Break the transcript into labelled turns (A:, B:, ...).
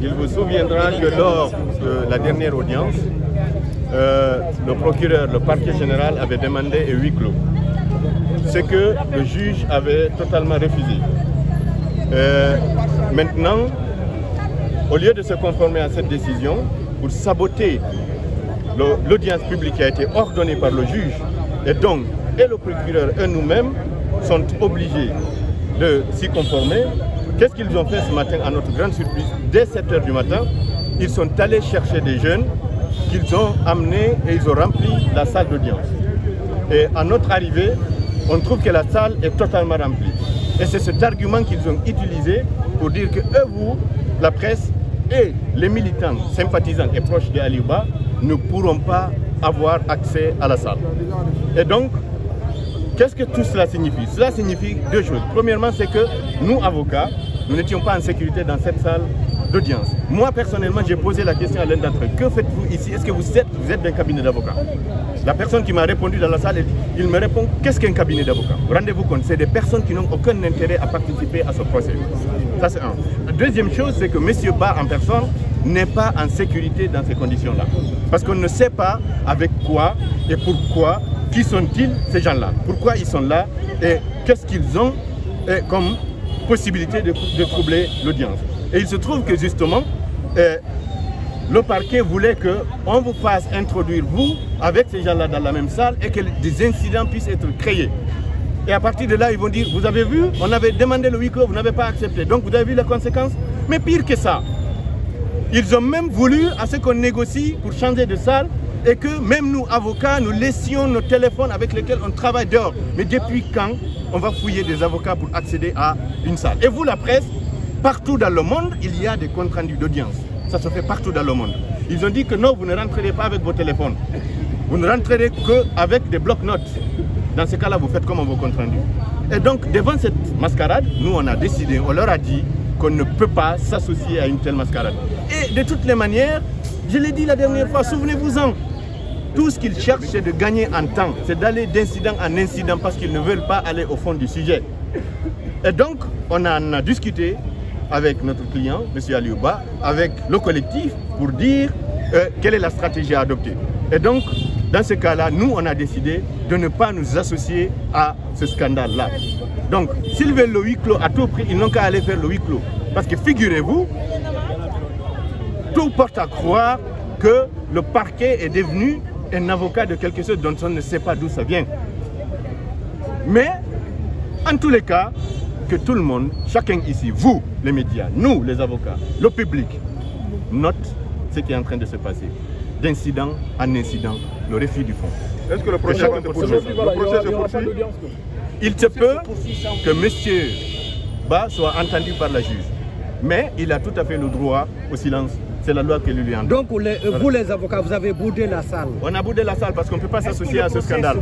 A: il vous souviendra que lors de la dernière audience, le procureur, le parquet général avait demandé un huis clos. Ce que le juge avait totalement refusé. Maintenant, au lieu de se conformer à cette décision, pour saboter l'audience publique qui a été ordonnée par le juge, et donc le procureur et nous-mêmes sont obligés de s'y conformer. Qu'est-ce qu'ils ont fait ce matin à notre grande surprise? Dès 7 h du matin, ils sont allés chercher des jeunes qu'ils ont amenés et ils ont rempli la salle d'audience. Et à notre arrivée, on trouve que la salle est totalement remplie. Et c'est cet argument qu'ils ont utilisé pour dire que eux, vous, la presse et les militants, sympathisants et proches de Aliouba ne pourront pas avoir accès à la salle. Et donc, qu'est-ce que tout cela signifie? Cela signifie deux choses. Premièrement, c'est que nous, avocats, nous n'étions pas en sécurité dans cette salle d'audience. Moi, personnellement, j'ai posé la question à l'un d'entre eux. Que faites-vous ici? Est-ce que vous êtes d'un cabinet d'avocats? La personne qui m'a répondu dans la salle, il me répond, qu'est-ce qu'un cabinet d'avocats? Rendez-vous compte, c'est des personnes qui n'ont aucun intérêt à participer à ce procès. Ça, c'est un. La deuxième chose, c'est que M. Ba, en personne, n'est pas en sécurité dans ces conditions-là. Parce qu'on ne sait pas avec quoi et pourquoi, qui sont-ils ces gens-là? Pourquoi ils sont là et qu'est-ce qu'ils ont comme possibilité de troubler l'audience? Et il se trouve que justement, le parquet voulait qu'on vous fasse introduire, vous, avec ces gens-là dans la même salle et que des incidents puissent être créés. Et à partir de là, ils vont dire, vous avez vu, on avait demandé le huis clos, vous n'avez pas accepté. Donc vous avez vu les conséquences. Mais pire que ça, ils ont même voulu à ce qu'on négocie pour changer de salle et que même nous, avocats, nous laissions nos téléphones avec lesquels on travaille dehors. Mais depuis quand on va fouiller des avocats pour accéder à une salle? Et vous, la presse, partout dans le monde, il y a des comptes rendus d'audience. Ça se fait partout dans le monde. Ils ont dit que non, vous ne rentrerez pas avec vos téléphones. Vous ne rentrerez qu'avec des blocs-notes. Dans ce cas-là, vous faites comme vos comptes rendus. Et donc, devant cette mascarade, nous, on a décidé, on leur a dit qu'on ne peut pas s'associer à une telle mascarade. Et de toutes les manières, je l'ai dit la dernière fois, souvenez-vous-en, tout ce qu'ils cherchent, c'est de gagner en temps. C'est d'aller d'incident en incident parce qu'ils ne veulent pas aller au fond du sujet. Et donc, on en a discuté avec notre client, M. Aliouba, avec le collectif, pour dire quelle est la stratégie à adopter. Et donc, dans ce cas-là, nous, on a décidé de ne pas nous associer à ce scandale-là. Donc, s'ils veulent le huis clos à tout prix, ils n'ont qu'à aller faire le huis clos. Parce que figurez-vous, tout porte à croire que le parquet est devenu un avocat de quelque chose dont on ne sait pas d'où ça vient. Mais, en tous les cas, que tout le monde, chacun ici, vous, les médias, nous, les avocats, le public, note ce qui est en train de se passer. D'incident en incident, le refus du fond.
B: Est-ce que le procès se poursuit?
A: Il se peut que M. Ba soit entendu par la juge. Mais il a tout à fait le droit au silence. C'est la loi qui lui en donne.
C: Donc, vous les avocats, vous avez boudé la salle?
A: On a boudé la salle parce qu'on ne peut pas s'associer à ce scandale.